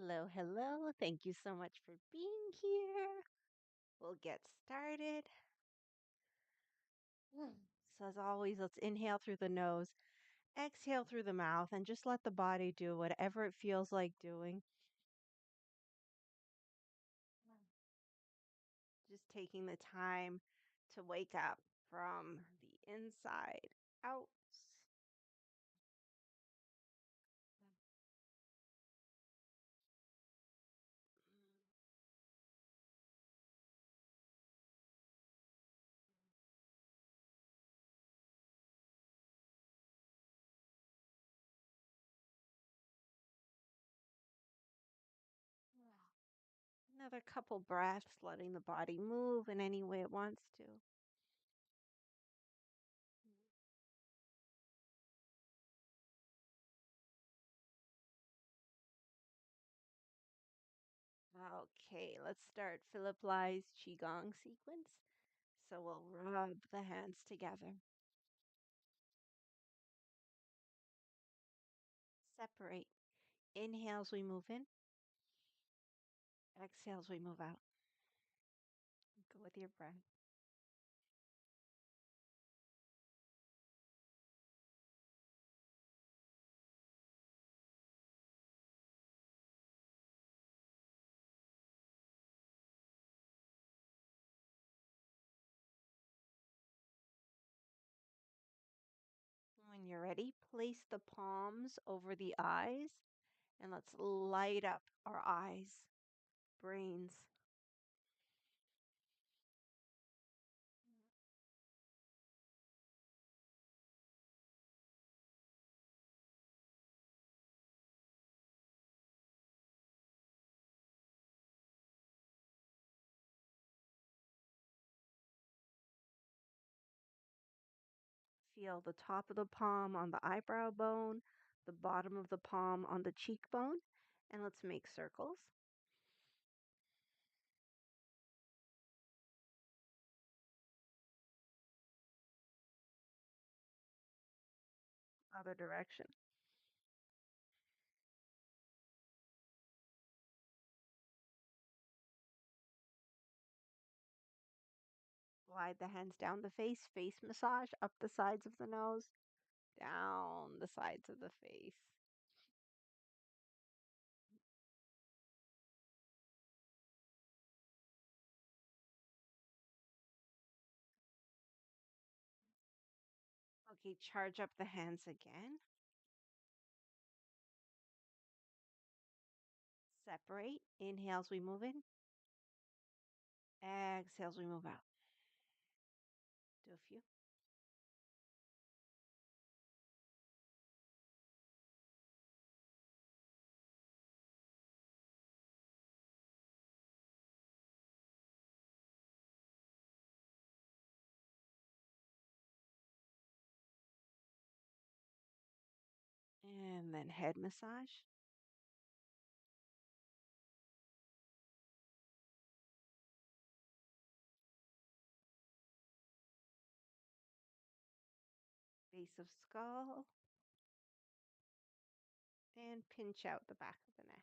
Hello, hello. Thank you so much for being here. We'll get started. So, as always, let's inhale through the nose, exhale through the mouth, and just let the body do whatever it feels like doing. Just taking the time to wake up from the inside out. Another couple breaths, letting the body move in any way it wants to. Okay, let's start Philip Lie's Qigong sequence. So we'll rub the hands together. Separate. Inhales, we move in. Exhales, we move out. Go with your breath. When you're ready, place the palms over the eyes and let's light up our eyes, brains. Feel the top of the palm on the eyebrow bone, the bottom of the palm on the cheekbone, and let's make circles. Other direction. Glide the hands down the face massage, up the sides of the nose, down the sides of the face. Okay, charge up the hands again. Separate. Inhales, we move in. Exhales, we move out. Do a few. And then head massage. Base of skull. And pinch out the back of the neck.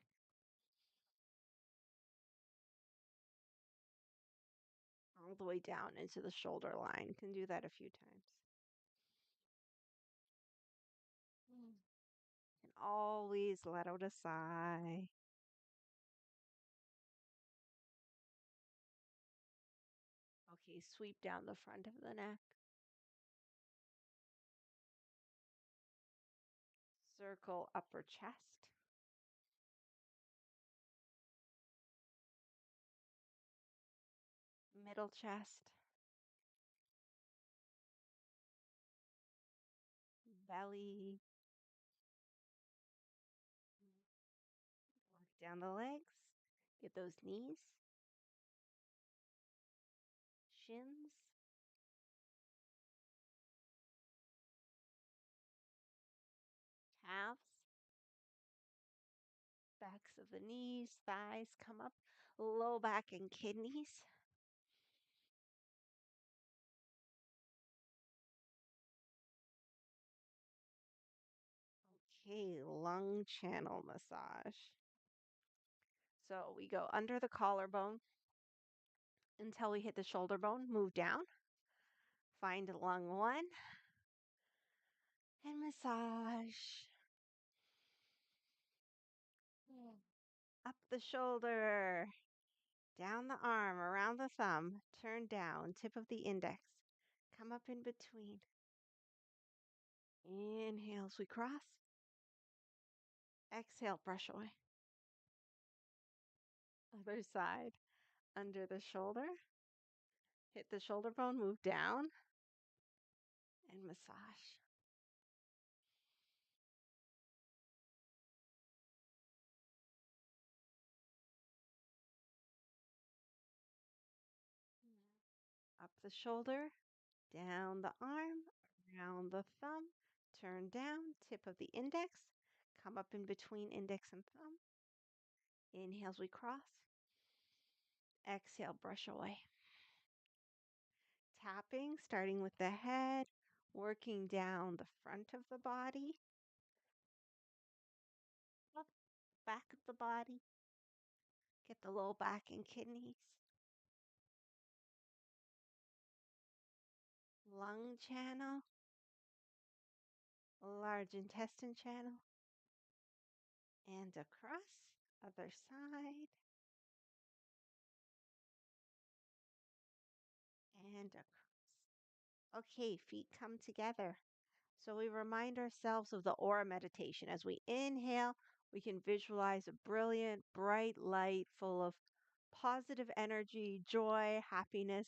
All the way down into the shoulder line. Can do that a few times. And always let out a sigh. Okay, sweep down the front of the neck. Circle upper chest. Middle chest. Belly. Work down the legs. Get those knees. Shins. Calves. Backs of the knees, thighs come up, low back and kidneys. Okay, lung channel massage. So we go under the collarbone until we hit the shoulder bone, move down, find lung 1, and massage. Up the shoulder, down the arm, around the thumb, turn down, tip of the index, come up in between. Inhale as we cross. Exhale, brush away. Other side, under the shoulder, hit the shoulder bone, move down, and massage. Up the shoulder, down the arm, around the thumb, turn down, tip of the index, come up in between index and thumb. Inhale as we cross. Exhale, brush away. Tapping, starting with the head, working down the front of the body, up back of the body. Get the low back and kidneys. Lung channel, large intestine channel, and across, other side, and across. Okay, feet come together. So we remind ourselves of the aura meditation. As we inhale, we can visualize a brilliant, bright light full of positive energy, joy, happiness,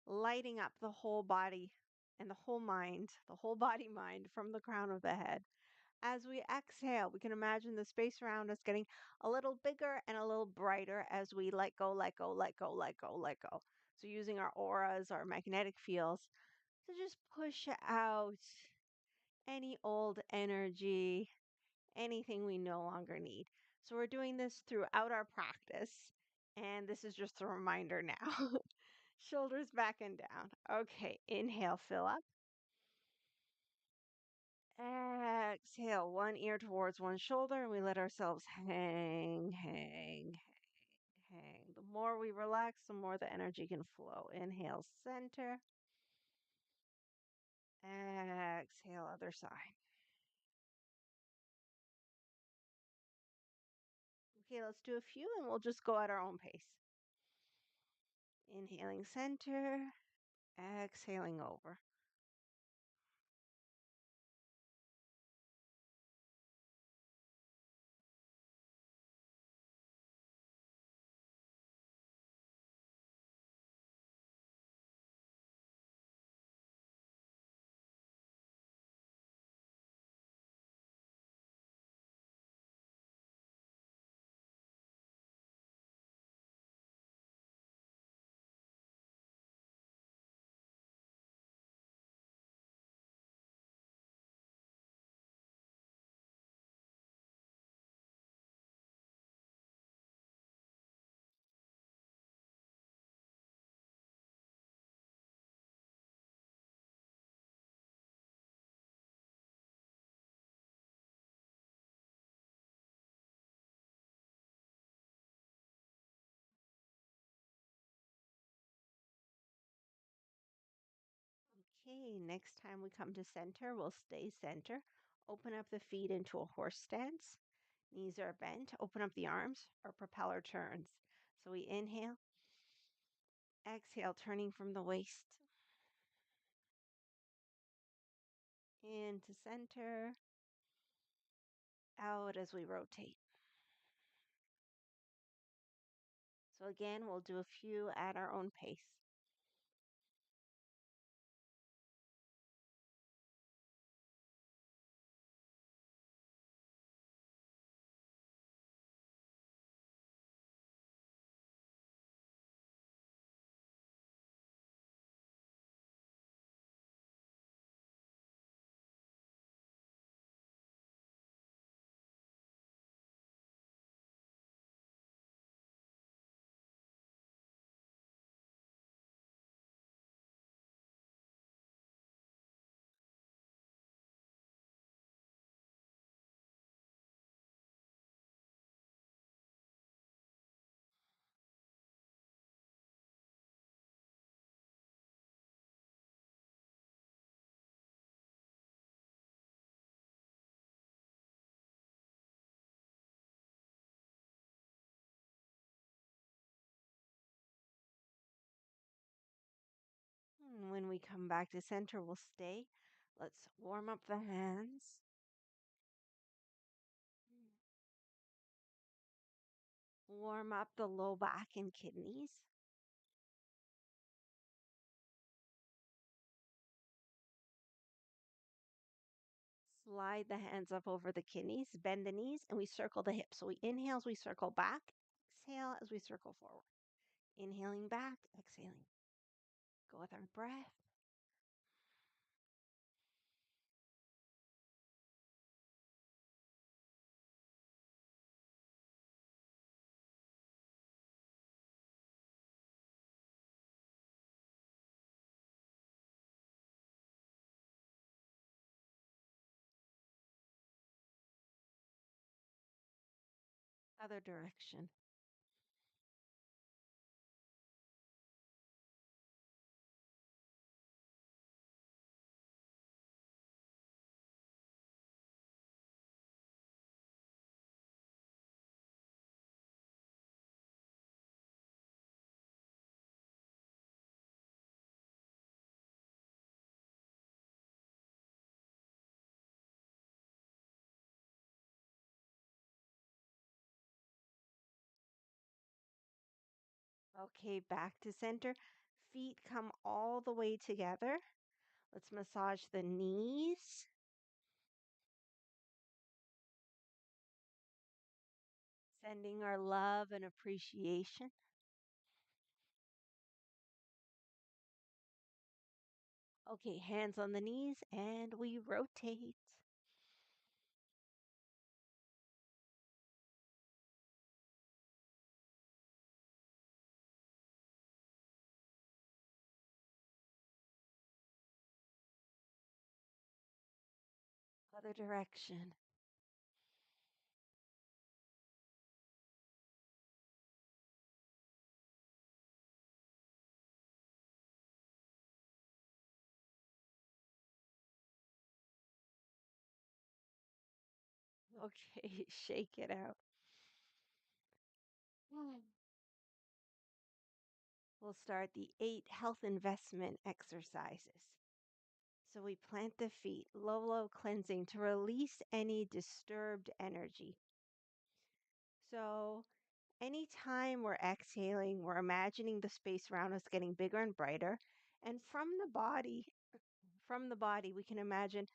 lighting up the whole body and the whole mind, the whole body mind from the crown of the head. As we exhale, we can imagine the space around us getting a little bigger and a little brighter as we let go, let go, let go, let go, let go. So using our auras, our magnetic fields to just push out any old energy, anything we no longer need. So we're doing this throughout our practice. And this is just a reminder now. Shoulders back and down. Okay, inhale, fill up. Exhale, one ear towards one shoulder, and we let ourselves hang, hang, hang, hang. The more we relax, the more the energy can flow. Inhale, center. Exhale, other side. Okay, let's do a few and we'll just go at our own pace. Inhaling center, exhaling over. Okay, next time we come to center, we'll stay center. Open up the feet into a horse stance. Knees are bent. Open up the arms. Our propeller turns. So we inhale, exhale, turning from the waist into center, out as we rotate. So again, we'll do a few at our own pace. And when we come back to center, we'll stay. Let's warm up the hands. Warm up the low back and kidneys. Slide the hands up over the kidneys, bend the knees, and we circle the hips. So we inhale as we circle back, exhale as we circle forward. Inhaling back, exhaling. Go with our breath. Other direction. Okay, back to center. Feet come all the way together. Let's massage the knees. Sending our love and appreciation. Okay, hands on the knees and we rotate. Other direction. Okay, shake it out. We'll start the 8 health investment exercises. So we plant the feet, low cleansing to release any disturbed energy. So anytime we're exhaling, we're imagining the space around us getting bigger and brighter. And from the body, we can imagine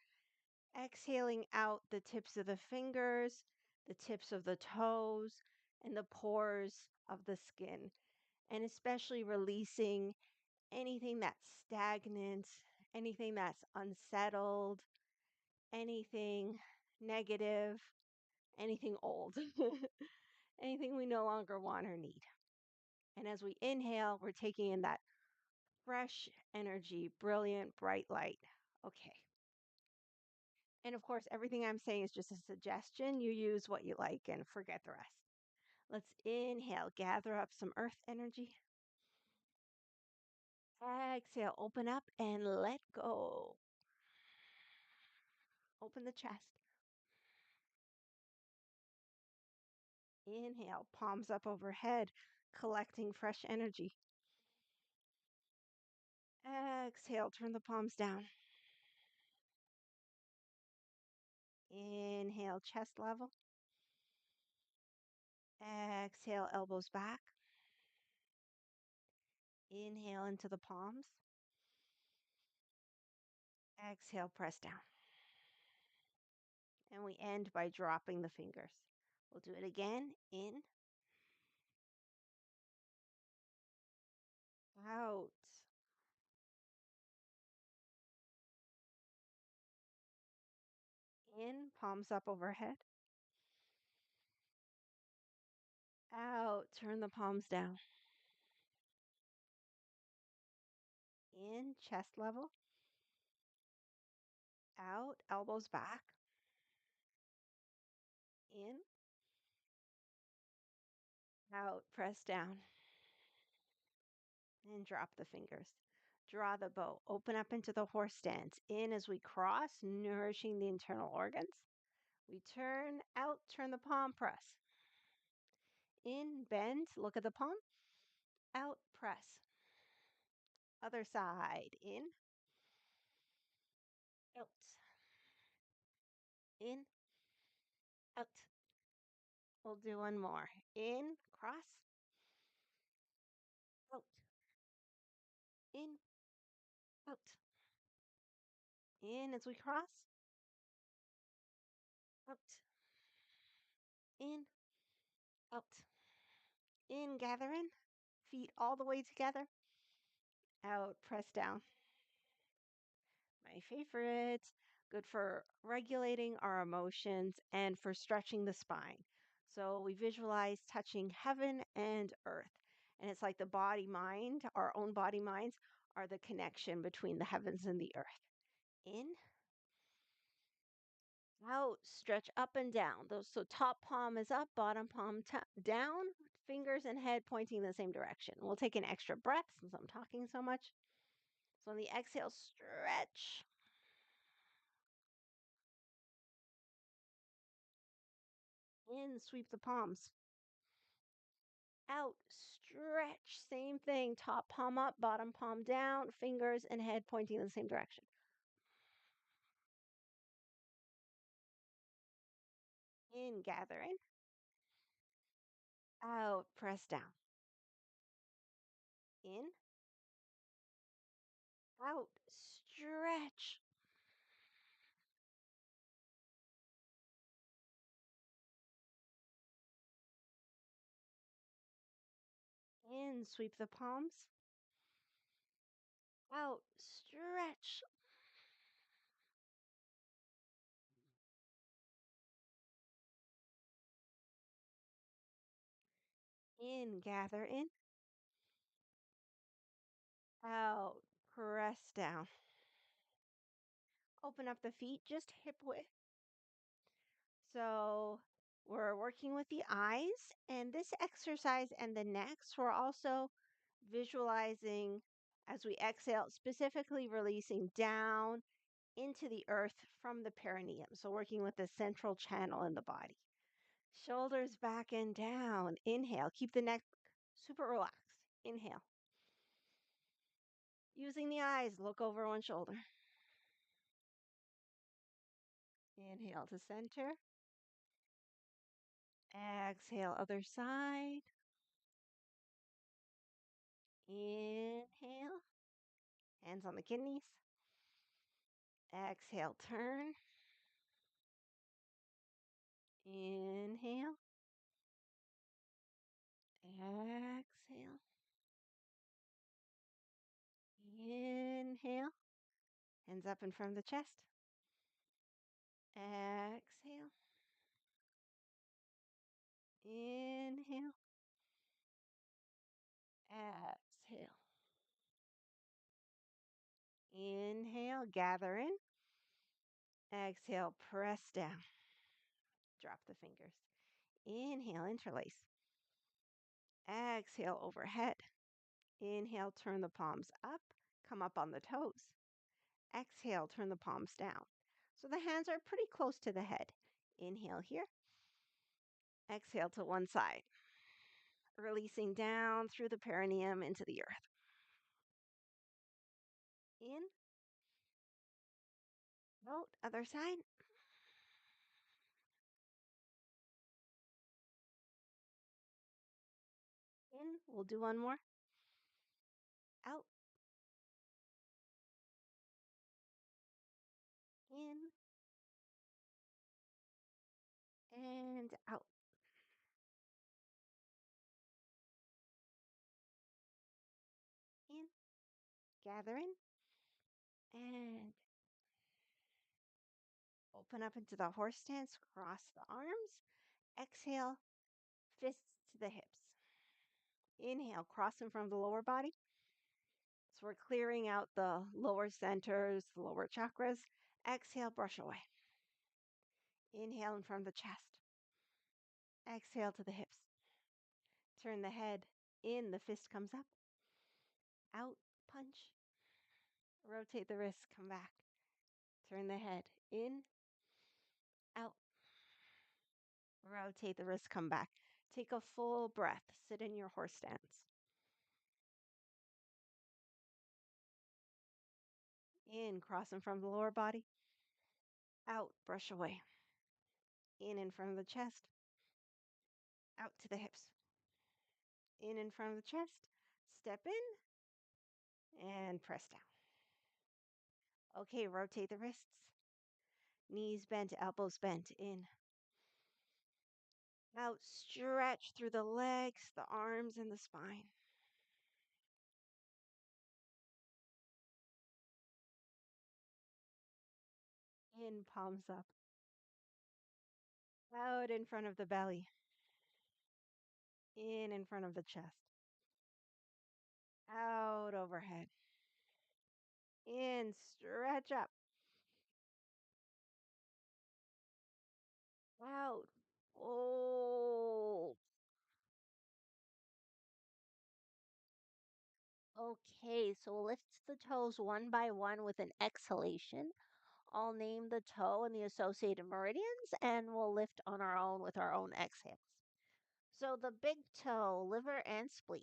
exhaling out the tips of the fingers, the tips of the toes, and the pores of the skin, and especially releasing anything that's stagnant, anything that's unsettled, anything negative, anything old, anything we no longer want or need. And as we inhale, we're taking in that fresh energy, brilliant, bright light. Okay. And of course, everything I'm saying is just a suggestion. You use what you like and forget the rest. Let's inhale, gather up some earth energy. Exhale, open up and let go. Open the chest. Inhale, palms up overhead, collecting fresh energy. Exhale, turn the palms down. Inhale, chest level. Exhale, elbows back. Inhale into the palms. Exhale, press down. And we end by dropping the fingers. We'll do it again. In, out. In, palms up overhead. Out, turn the palms down. In, chest level. Out, elbows back. In, out, press down. And drop the fingers. Draw the bow. Open up into the horse stance. In as we cross, nourishing the internal organs. We turn out, turn the palm, press. In, bend, look at the palm. Out, press. Other side. In, out, in, out. We'll do one more. In, cross, out, in, out. In as we cross, out, in, out. In, gather in, feet all the way together, out, press down. My favorite. Good for regulating our emotions and for stretching the spine. So we visualize touching heaven and earth. And it's like the body mind, our own body minds are the connection between the heavens and the earth. In, out, stretch up and down. Those so top palm is up, bottom palm down, fingers and head pointing in the same direction. We'll take an extra breath since I'm talking so much. So on the exhale, stretch. In, sweep the palms. Out, stretch. Same thing. Top palm up, bottom palm down, fingers and head pointing in the same direction. In, gather in. Out, press down. In, out, stretch. In, sweep the palms. Out, stretch. In, gather in. Out, press down. Open up the feet just hip width. So we're working with the eyes, and this exercise and the next, we're also visualizing as we exhale, specifically releasing down into the earth from the perineum. So working with the central channel in the body. Shoulders back and down. Inhale. Keep the neck super relaxed. Inhale. Using the eyes, look over one shoulder. Inhale to center. Exhale, other side. Inhale. Hands on the kidneys. Exhale, turn. Inhale. Exhale. Inhale. Hands up in front of the chest. Exhale. Inhale. Exhale. Inhale, gather in. Exhale, press down. Drop the fingers. Inhale, interlace. Exhale, overhead. Inhale, turn the palms up. Come up on the toes. Exhale, turn the palms down. So the hands are pretty close to the head. Inhale here. Exhale to one side. Releasing down through the perineum into the earth. In. Out, other side. In. We'll do one more. Out. In. And out. In. Gather in. And open up into the horse stance. Cross the arms. Exhale. Fists to the hips. Inhale. Cross in front of the lower body. So we're clearing out the lower centers, the lower chakras. Exhale. Brush away. Inhale in front of the chest. Exhale to the hips. Turn the head in. The fist comes up. Out. Punch. Rotate the wrist. Come back. Turn the head in. Out. Rotate the wrist. Come back. Take a full breath. Sit in your horse stance. In, cross in front of the lower body. Out, brush away. In front of the chest. Out to the hips. In front of the chest. Step in and press down. Okay, rotate the wrists. Knees bent, elbows bent. In. Out, stretch through the legs, the arms, and the spine. In, palms up. Out in front of the belly. In front of the chest. Out overhead. In, stretch up. Out. Oh. Okay, so lift the toes one by one with an exhalation. I'll name the toe and the associated meridians, and we'll lift on our own with our own exhales. So the big toe, liver and spleen.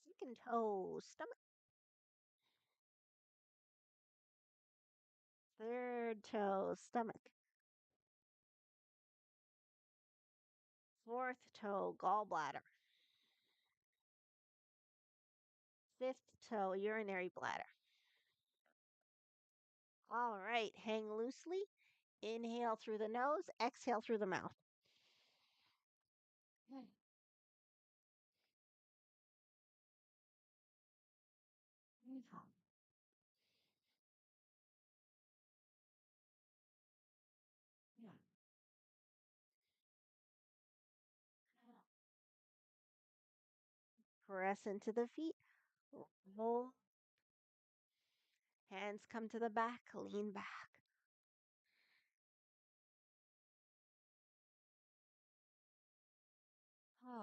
Second toe, stomach. Third toe, stomach. Fourth toe, gallbladder. Fifth toe, urinary bladder. All right, hang loosely. Inhale through the nose, exhale through the mouth. Press into the feet. Roll. Hands come to the back, lean back.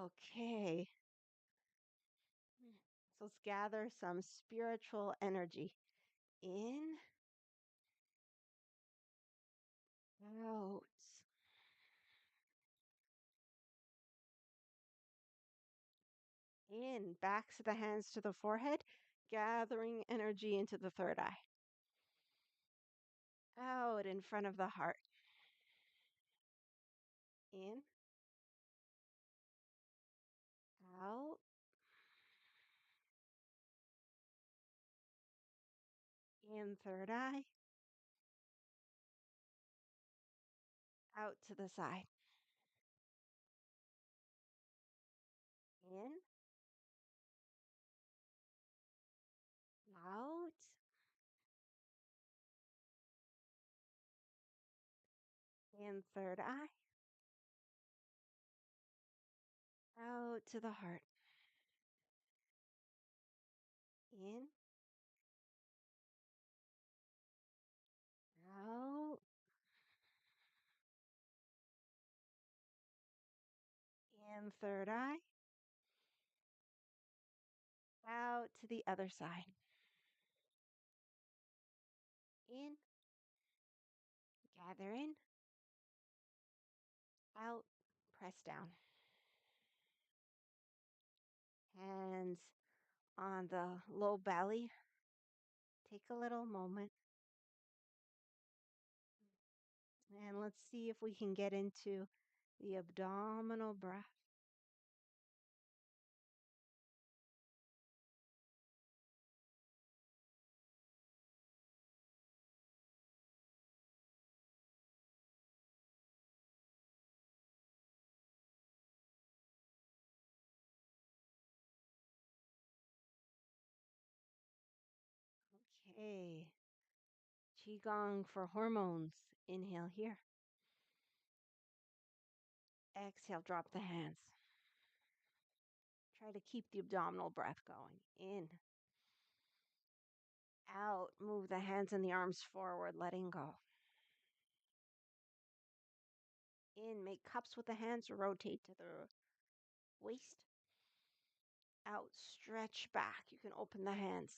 Okay. So let's gather some spiritual energy. In, out. In, backs of the hands to the forehead, gathering energy into the third eye. Out in front of the heart. In, out. In third eye. Out to the side. In, out. In third eye. Out to the heart. In, out. In third eye. Out to the other side. In, gather in. Out, press down. Hands on the low belly. Take a little moment and let's see if we can get into the abdominal breath. Okay. Qi Gong for hormones. Inhale here. Exhale, drop the hands. Try to keep the abdominal breath going. In, out, move the hands and the arms forward, letting go. In, make cups with the hands, rotate to the waist. Out, stretch back. You can open the hands.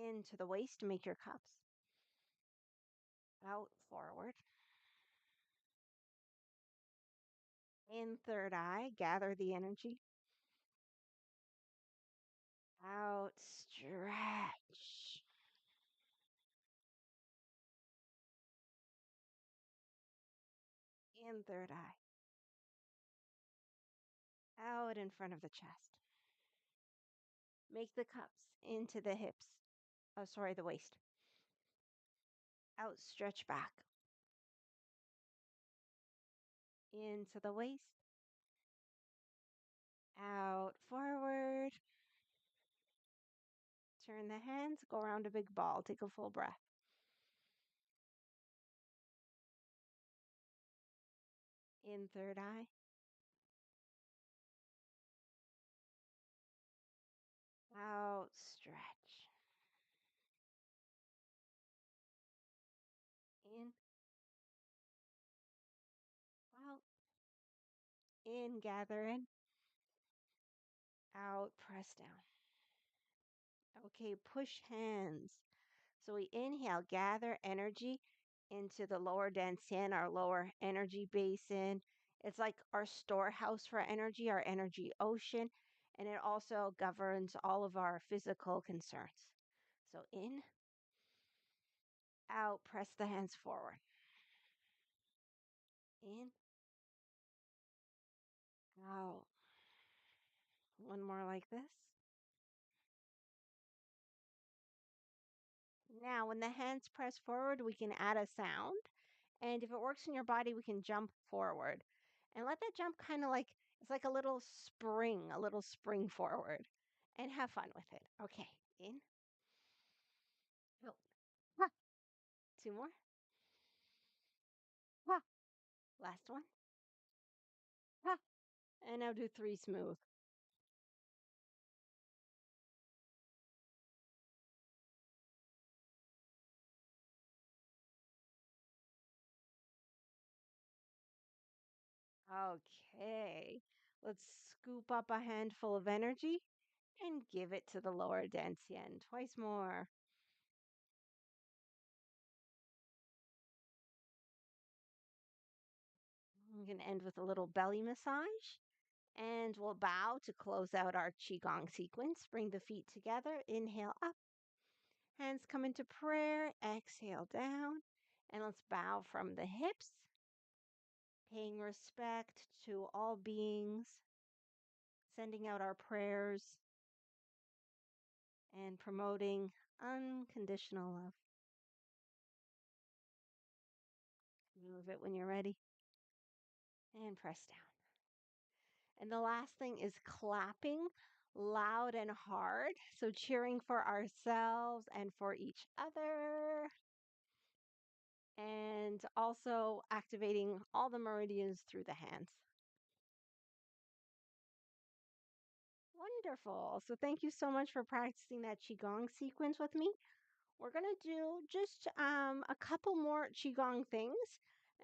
Into the waist, make your cups. Out, forward. In third eye, gather the energy. Out, stretch. In third eye, out in front of the chest. Make the cups into the hips. Oh, sorry, the waist. Out, stretch back. Into the waist. Out, forward. Turn the hands, go around a big ball. Take a full breath. In third eye. Out, stretch. In, out, in, gather in. Out, press down. Okay, push hands. So we inhale, gather energy into the lower dantian, our lower energy basin. It's like our storehouse for energy, our energy ocean, and it also governs all of our physical concerns. So in, out, press the hands forward. In, out. One more like this. Now, when the hands press forward, we can add a sound. And if it works in your body, we can jump forward. And let that jump kind of like, it's like a little spring forward. And have fun with it. Okay, in, out. Ha. Two more. Ha. Last one. Ha. And now do three smooth. Okay, let's scoop up a handful of energy and give it to the lower dantian. Twice more. I'm going to end with a little belly massage. And we'll bow to close out our Qigong sequence. Bring the feet together. Inhale up. Hands come into prayer. Exhale down. And let's bow from the hips, paying respect to all beings, sending out our prayers, and promoting unconditional love. Move it when you're ready. And press down. And the last thing is clapping loud and hard. So cheering for ourselves and for each other. And also activating all the meridians through the hands. Wonderful. So thank you so much for practicing that Qigong sequence with me. We're going to do just a couple more Qigong things,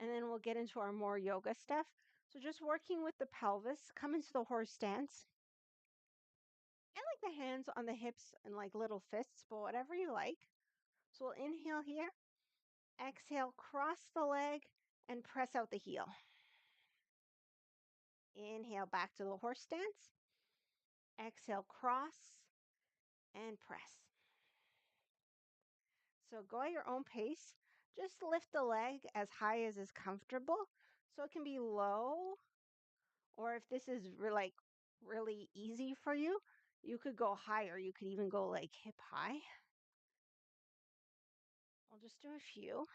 and then we'll get into our more yoga stuff. So just working with the pelvis, come into the horse stance. And like the hands on the hips and like little fists, but whatever you like. So we'll inhale here, exhale, cross the leg, and press out the heel. Inhale back to the horse stance. Exhale, cross and press. So go at your own pace. Just lift the leg as high as is comfortable. So it can be low, or if this is like really easy for you, you could go higher. You could even go like hip high. I'll just do a few.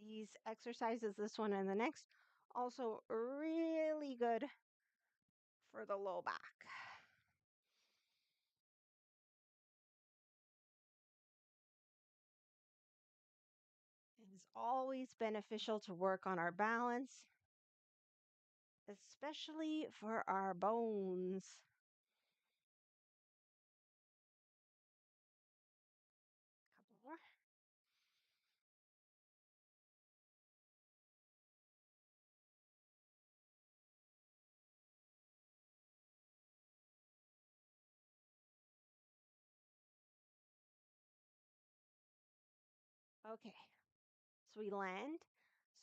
These exercises, this one and the next, also really good for the low back. It is always beneficial to work on our balance, especially for our bones. Couple more. Okay, so we land.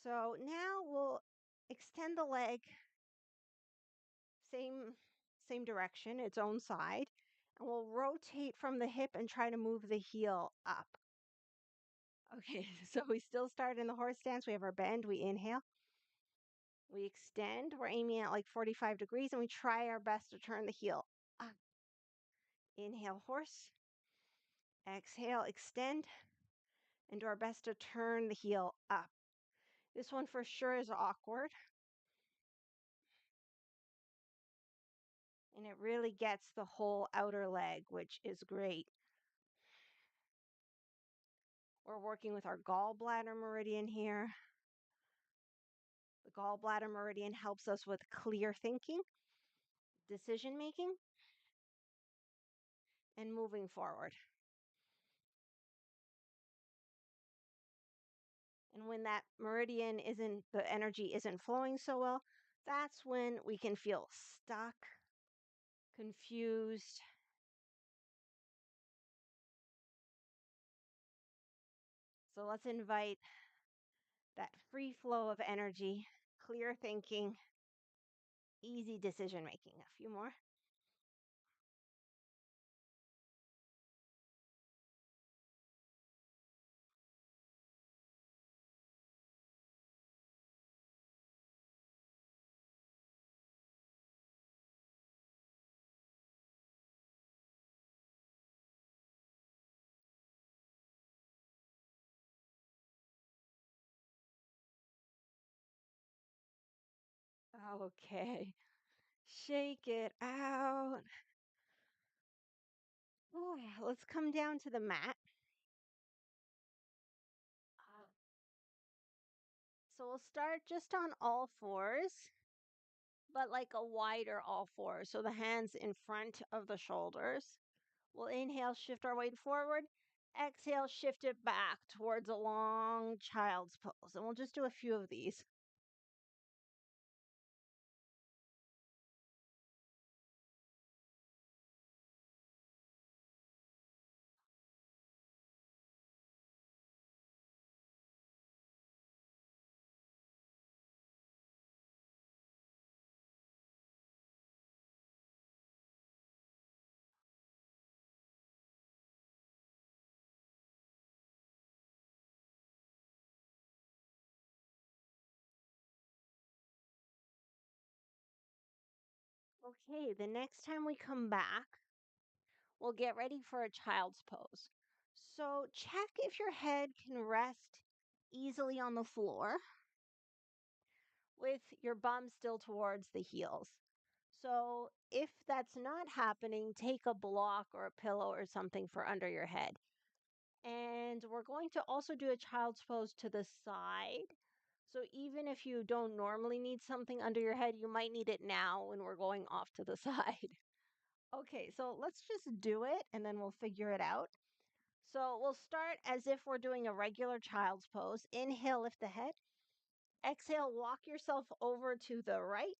So now we'll extend the leg same direction, its own side, and we'll rotate from the hip and try to move the heel up. Okay, so we still start in the horse stance. We have our bend. We inhale. We extend. We're aiming at like 45 degrees, and we try our best to turn the heel up. Inhale, horse. Exhale, extend, and do our best to turn the heel up. This one for sure is awkward, and it really gets the whole outer leg, which is great. We're working with our gallbladder meridian here. The gallbladder meridian helps us with clear thinking, decision making, and moving forward. And when that meridian the energy isn't flowing so well, that's when we can feel stuck, confused. So let's invite that free flow of energy, clear thinking, easy decision making. A few more. Okay. Shake it out. Let's come down to the mat. Uh, So we'll start just on all fours, but like a wider all fours. So the hands in front of the shoulders. We'll inhale, shift our weight forward. Exhale, shift it back towards a long child's pose. And we'll just do a few of these. Okay, the next time we come back, we'll get ready for a child's pose. So check if your head can rest easily on the floor with your bum still towards the heels. So if that's not happening, take a block or a pillow or something for under your head. And we're going to also do a child's pose to the side. So even if you don't normally need something under your head, you might need it now when we're going off to the side. Okay, so let's just do it and then we'll figure it out. So we'll start as if we're doing a regular child's pose. Inhale, lift the head. Exhale, walk yourself over to the right.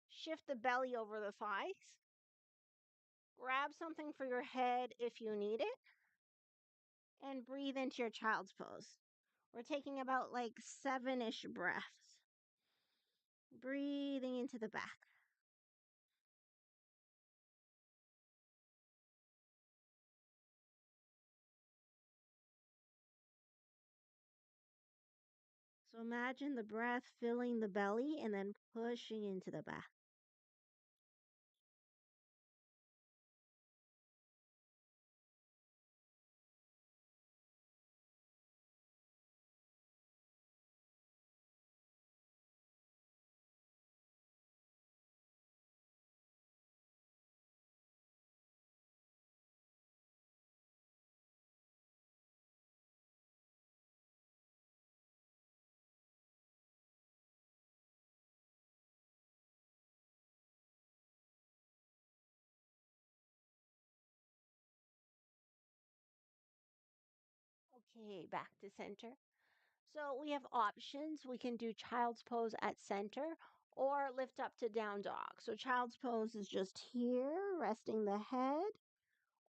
Shift the belly over the thighs. Grab something for your head if you need it. And breathe into your child's pose. We're taking about like 7-ish breaths. Breathing into the back. So imagine the breath filling the belly and then pushing into the back. Okay, back to center. So we have options. We can do child's pose at center or lift up to down dog. So child's pose is just here, resting the head,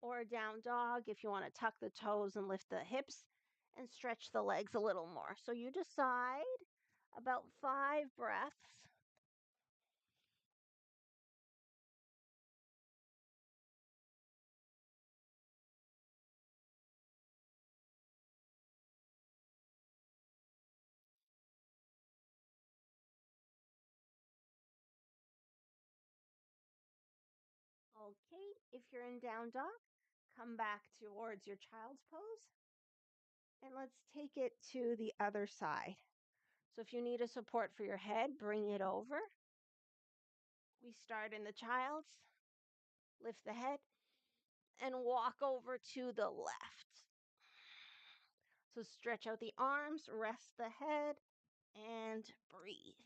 or down dog if you want to tuck the toes and lift the hips and stretch the legs a little more. So you decide about 5 breaths. Okay, if you're in down dog, come back towards your child's pose and let's take it to the other side. So if you need a support for your head, bring it over. We start in the child's, lift the head, and walk over to the left. So stretch out the arms, rest the head, and breathe.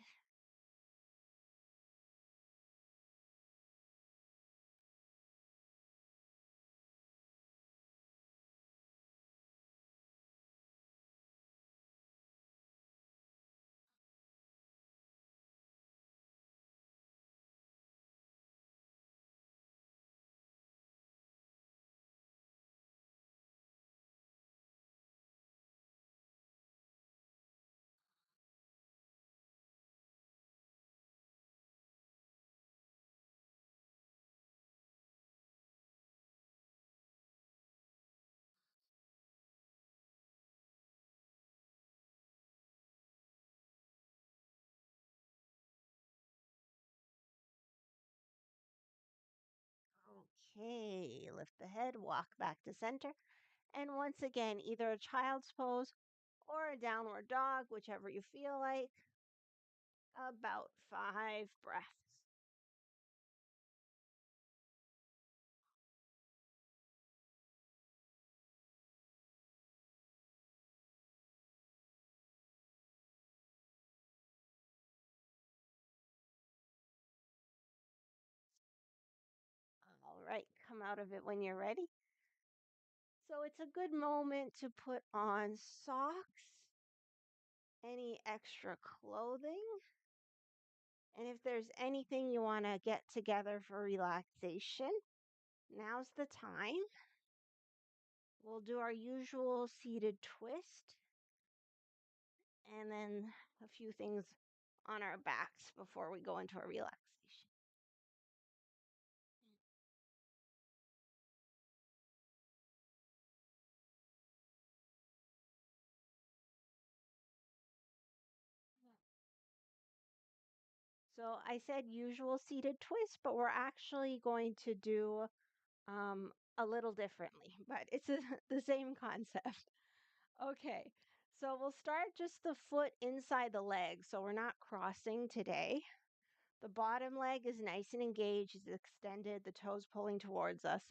Okay, lift the head, walk back to center. And once again, either a child's pose or a downward dog, whichever you feel like. About 5 breaths. All right, come out of it when you're ready. So it's a good moment to put on socks, any extra clothing, and if there's anything you want to get together for relaxation, now's the time. We'll do our usual seated twist and then a few things on our backs before we go into our relaxation. So I said usual seated twist, but we're actually going to do a little differently, but it's the same concept. Okay, so we'll start just the foot inside the leg. So we're not crossing today. The bottom leg is nice and engaged, it's extended, the toes pulling towards us.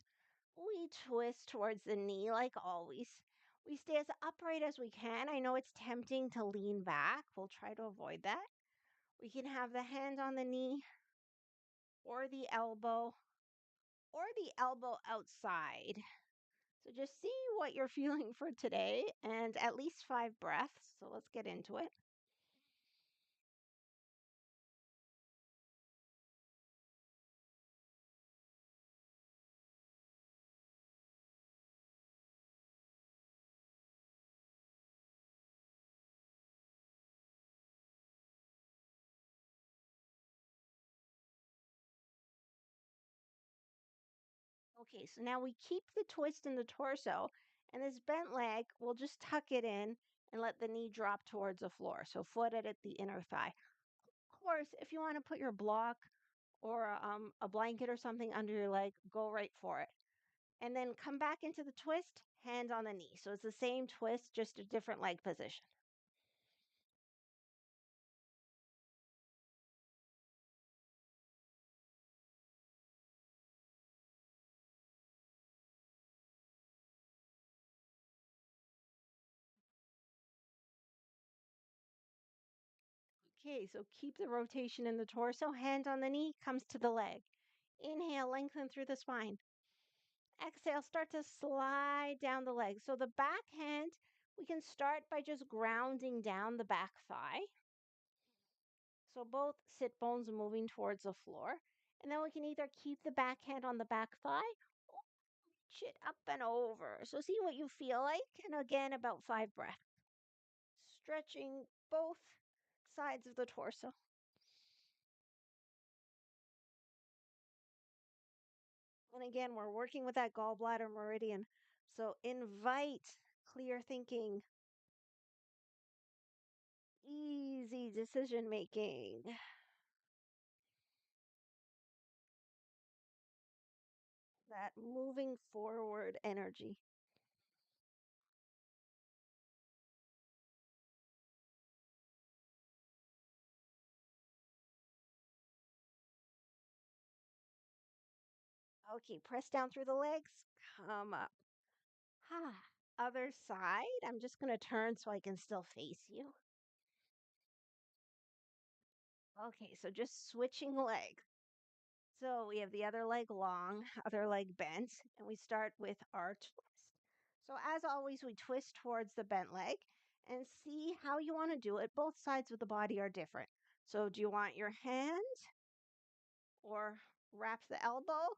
We twist towards the knee like always. We stay as upright as we can. I know it's tempting to lean back. We'll try to avoid that. We can have the hand on the knee or the elbow outside. So just see what you're feeling for today and at least 5 breaths. So let's get into it. Okay, so now we keep the twist in the torso and this bent leg, we'll just tuck it in and let the knee drop towards the floor. So foot at the inner thigh. Of course, if you want to put your block or a blanket or something under your leg, go right for it. And then come back into the twist, hand on the knee. So it's the same twist, just a different leg position. Okay, so keep the rotation in the torso, hand on the knee, comes to the leg. Inhale, lengthen through the spine. Exhale, start to slide down the leg. So the back hand, we can start by just grounding down the back thigh. So both sit bones moving towards the floor. And then we can either keep the back hand on the back thigh or Switch it up and over. So see what you feel like. And again, about 5 breaths. Stretching both sides of the torso. And again, we're working with that gallbladder meridian. So invite clear thinking, easy decision making, that moving forward energy. Okay, press down through the legs, come up. Ah, other side. I'm just going to turn so I can still face you. Okay, so just switching legs. So we have the other leg long, other leg bent, and we start with our twist. So as always, we twist towards the bent leg and see how you want to do it. Both sides of the body are different. So do you want your hand or wrap the elbow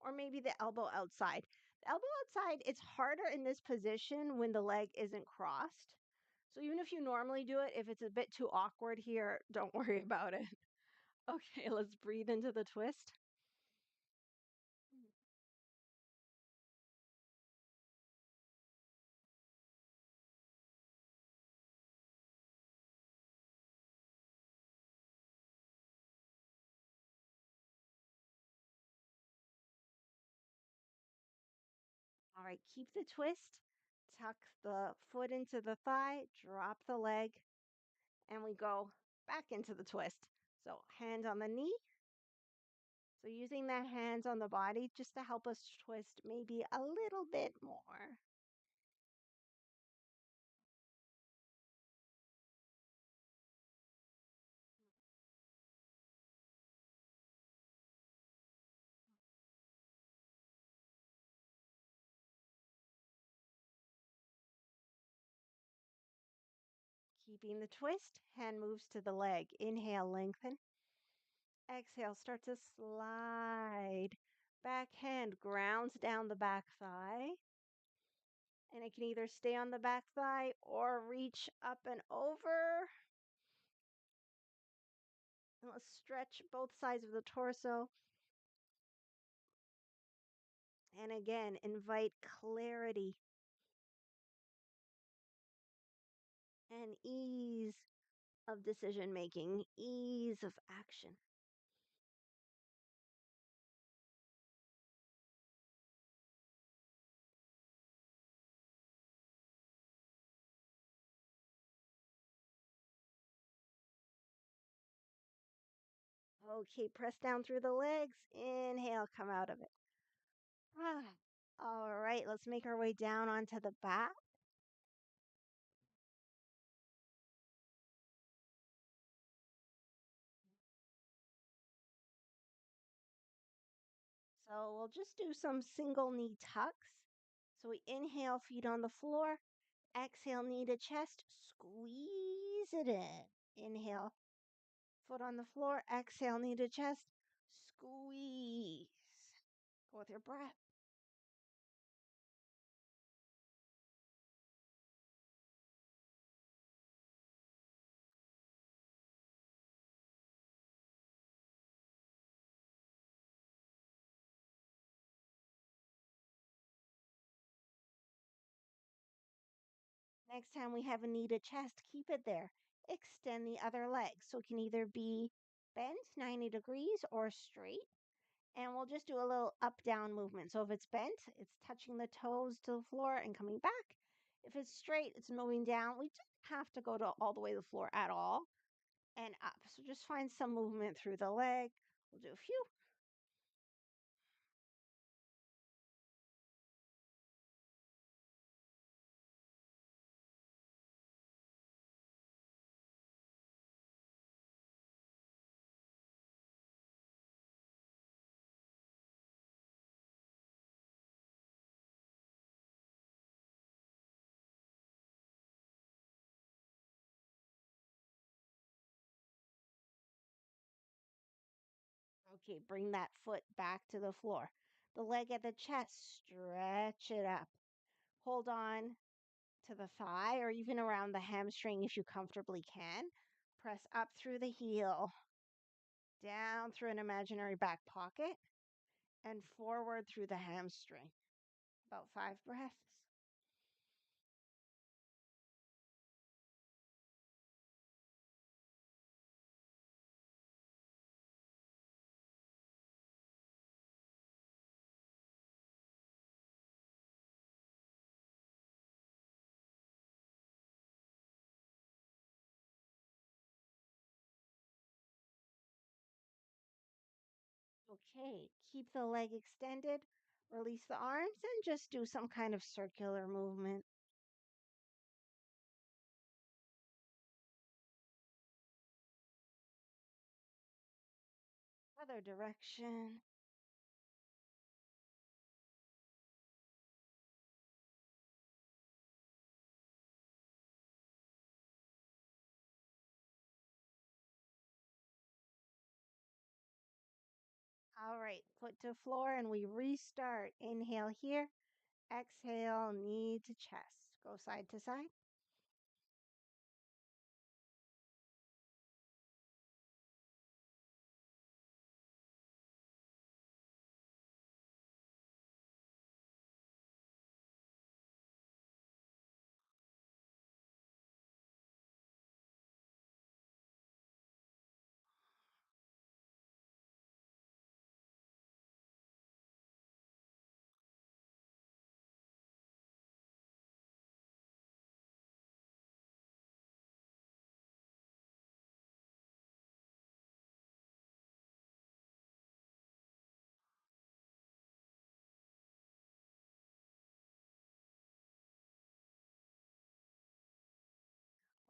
or maybe the elbow outside? The elbow outside, it's harder in this position when the leg isn't crossed. So even if you normally do it, if it's a bit too awkward here, don't worry about it. Okay, let's breathe into the twist. All right, keep the twist. Tuck the foot into the thigh, drop the leg, and we go back into the twist. So, hand on the knee. So, using the hands on the body just to help us twist maybe a little bit more. Keeping the twist, hand moves to the leg. Inhale, lengthen. Exhale, start to slide. Back hand grounds down the back thigh. And it can either stay on the back thigh or reach up and over. And let's stretch both sides of the torso. And again, invite clarity and ease of decision making, ease of action. Okay, press down through the legs. Inhale, come out of it. Ah, all right, let's make our way down onto the back. So we'll just do some single knee tucks. So we inhale, feet on the floor. Exhale, knee to chest. Squeeze it in. Inhale, foot on the floor. Exhale, knee to chest. Squeeze. Go with your breath. Next time we have a knee to chest, keep it there. Extend the other leg. So it can either be bent 90 degrees or straight. And we'll just do a little up down movement. So if it's bent, it's touching the toes to the floor and coming back. If it's straight, it's moving down. We don't have to go to all the way to the floor at all and up. So just find some movement through the leg. We'll do a few. Okay, bring that foot back to the floor. The leg at the chest, stretch it up. Hold on to the thigh or even around the hamstring if you comfortably can. Press up through the heel, down through an imaginary back pocket, and forward through the hamstring. About 5 breaths. Okay, keep the leg extended, release the arms, and just do some kind of circular movement. Other direction. All right, foot to floor, and we restart. Inhale here, exhale, knee to chest. Go side to side.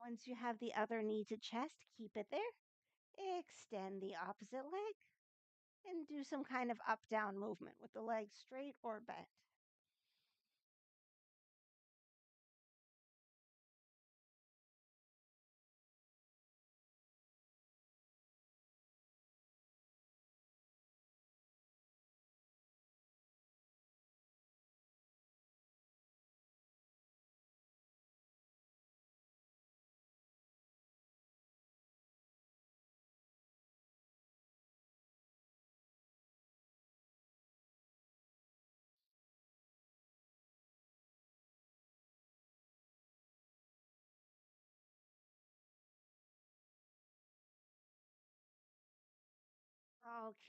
Once you have the other knee to chest, keep it there. Extend the opposite leg and do some kind of up down movement with the leg straight or bent.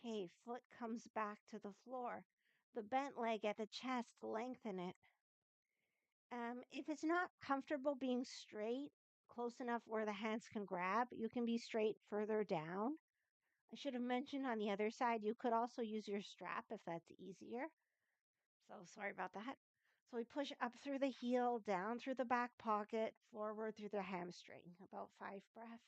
Okay, foot comes back to the floor. The bent leg at the chest, lengthen it. If it's not comfortable being straight, close enough where the hands can grab, you can be straight further down. I should have mentioned on the other side, you could also use your strap if that's easier. So sorry about that. So we push up through the heel, down through the back pocket, forward through the hamstring. About 5 breaths.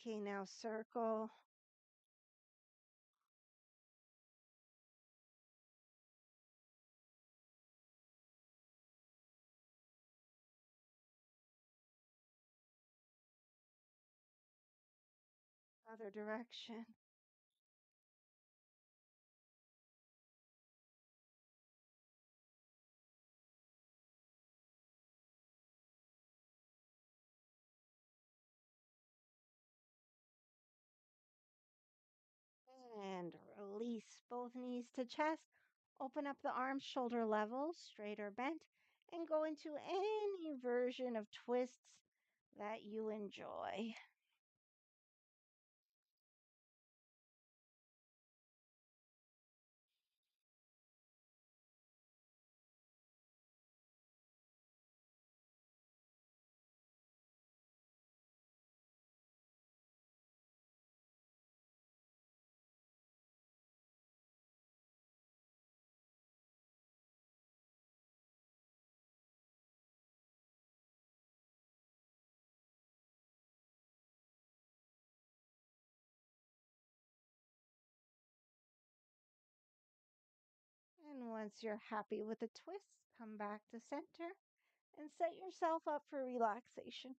Okay, now circle. Other direction. And release both knees to chest. Open up the arms shoulder level, straight or bent, and go into any version of twists that you enjoy. And once you're happy with the twist, come back to center and set yourself up for relaxation.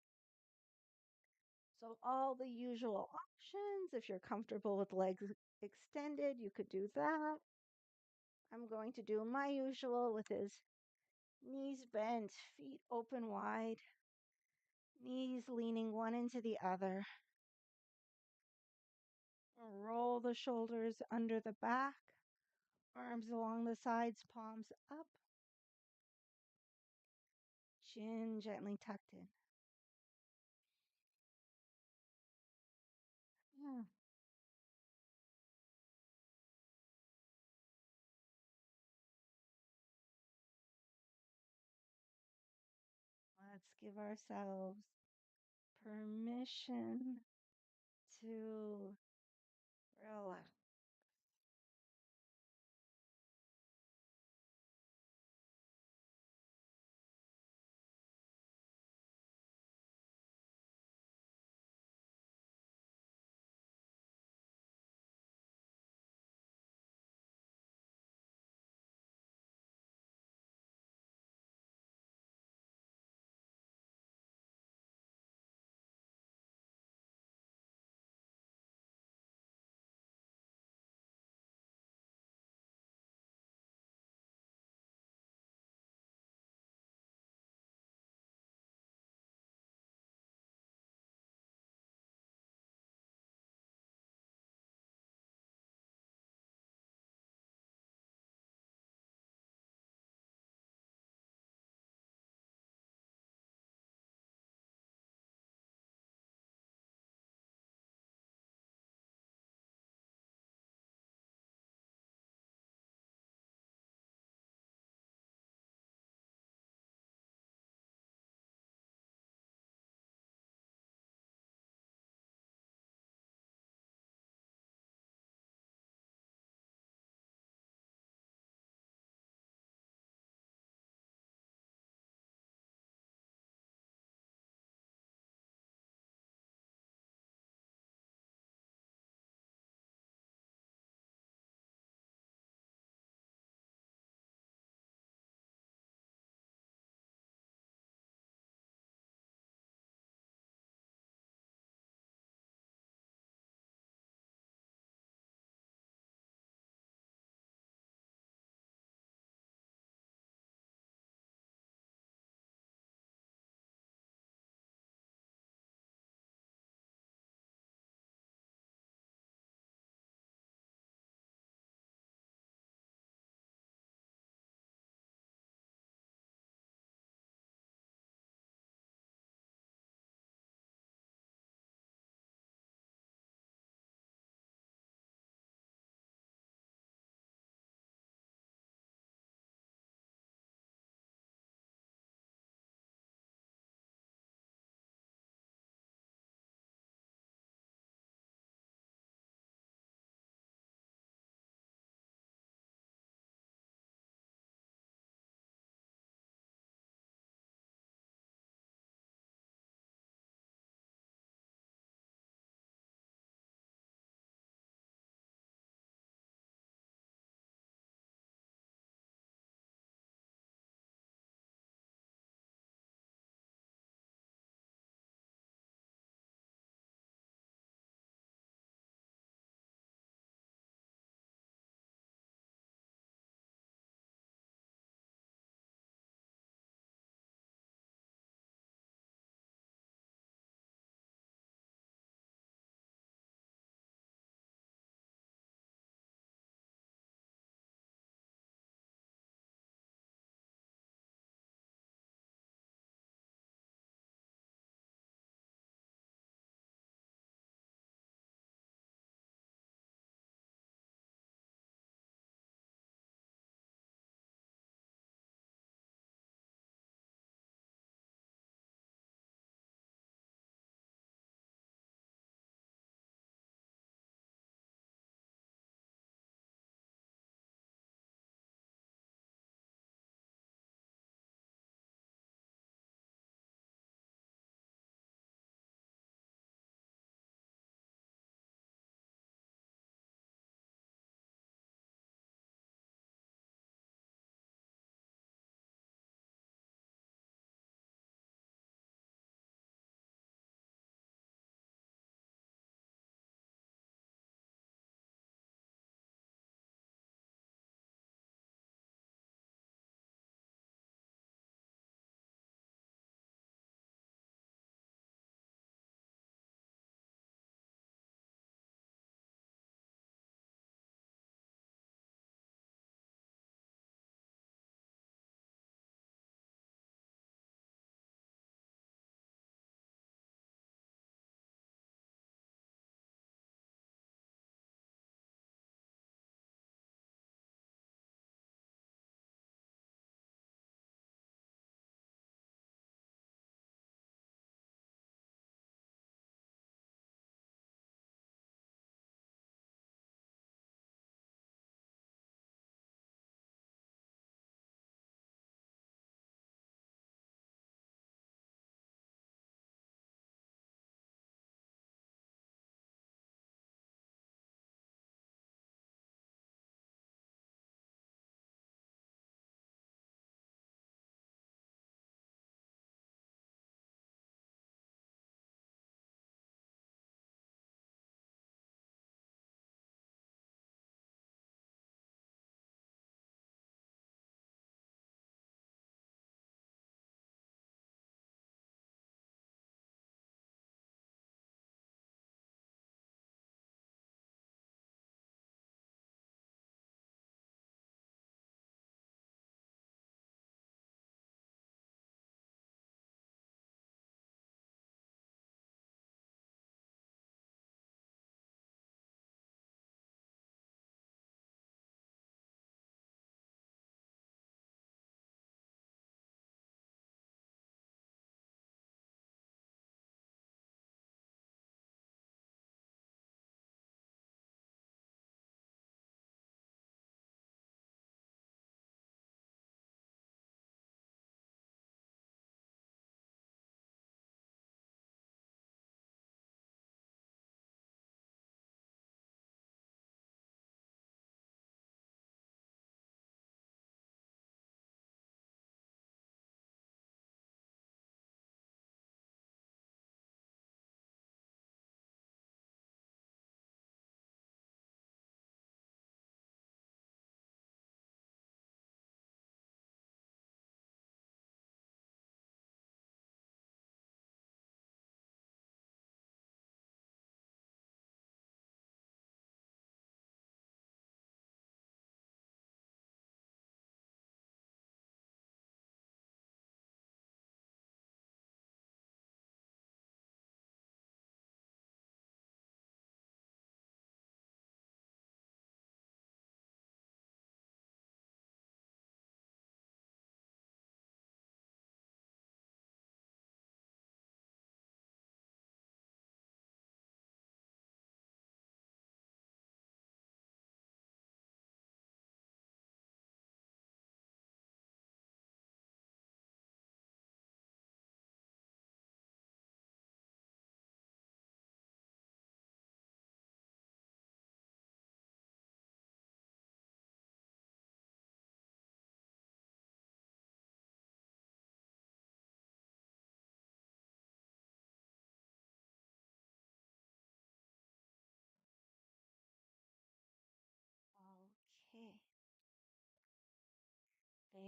So, all the usual options. If you're comfortable with legs extended, you could do that. I'm going to do my usual with his knees bent, feet open wide, knees leaning one into the other. Roll the shoulders under the back, arms along the sides, palms up, chin gently tucked in. Yeah. Let's give ourselves permission to relax.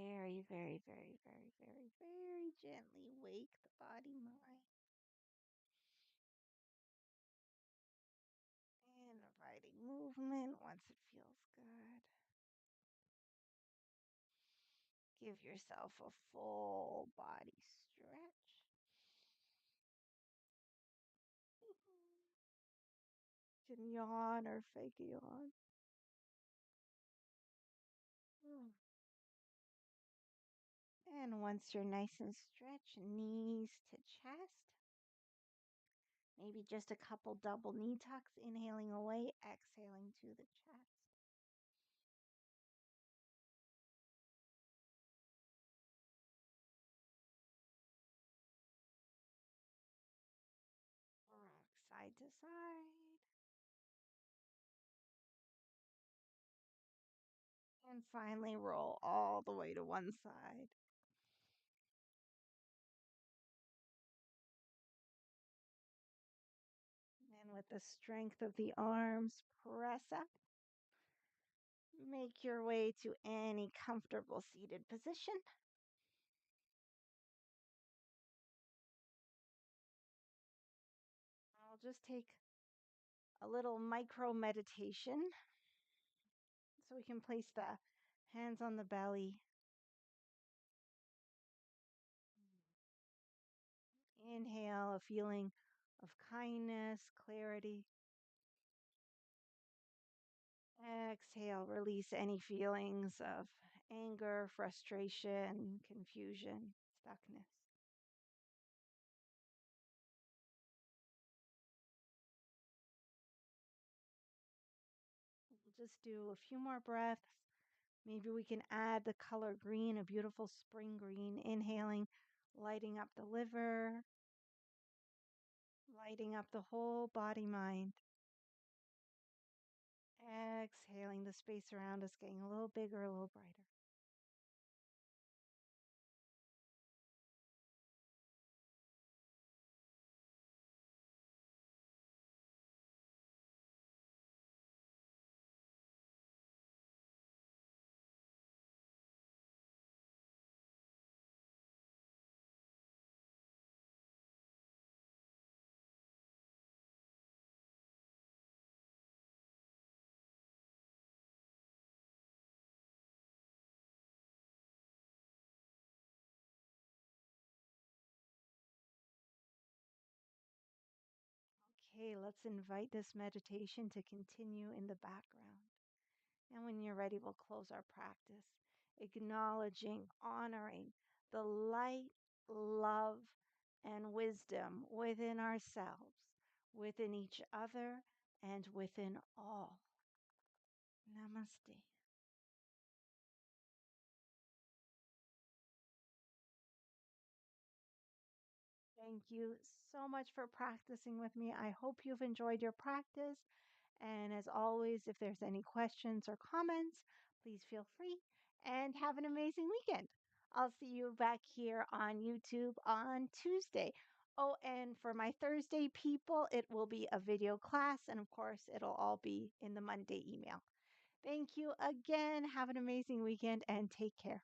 Very, very, very, very, very, very gently wake the body mind. And inviting movement once it feels good. Give yourself a full body stretch. You can yawn or fake a yawn. Mm. And once you're nice and stretched, knees to chest. Maybe just a couple double knee tucks, inhaling away, exhaling to the chest. Rock side to side. And finally, roll all the way to one side. And with the strength of the arms, press up. Make your way to any comfortable seated position. I'll just take a little micro meditation so we can place the hands on the belly. Inhale, a feeling of kindness, clarity. Exhale, release any feelings of anger, frustration, confusion, stuckness. We'll just do a few more breaths. Maybe we can add the color green, a beautiful spring green. Inhaling, lighting up the liver, lighting up the whole body mind. Exhaling, the space around us getting a little bigger, a little brighter. Okay, let's invite this meditation to continue in the background. And when you're ready, we'll close our practice, acknowledging, honoring the light, love, and wisdom within ourselves, within each other, and within all. Namaste. Thank you so much for practicing with me. I hope you've enjoyed your practice. And as always, if there's any questions or comments, please feel free and have an amazing weekend. I'll see you back here on YouTube on Tuesday. Oh, and for my Thursday people, it will be a video class. And of course, it'll all be in the Monday email. Thank you again. Have an amazing weekend and take care.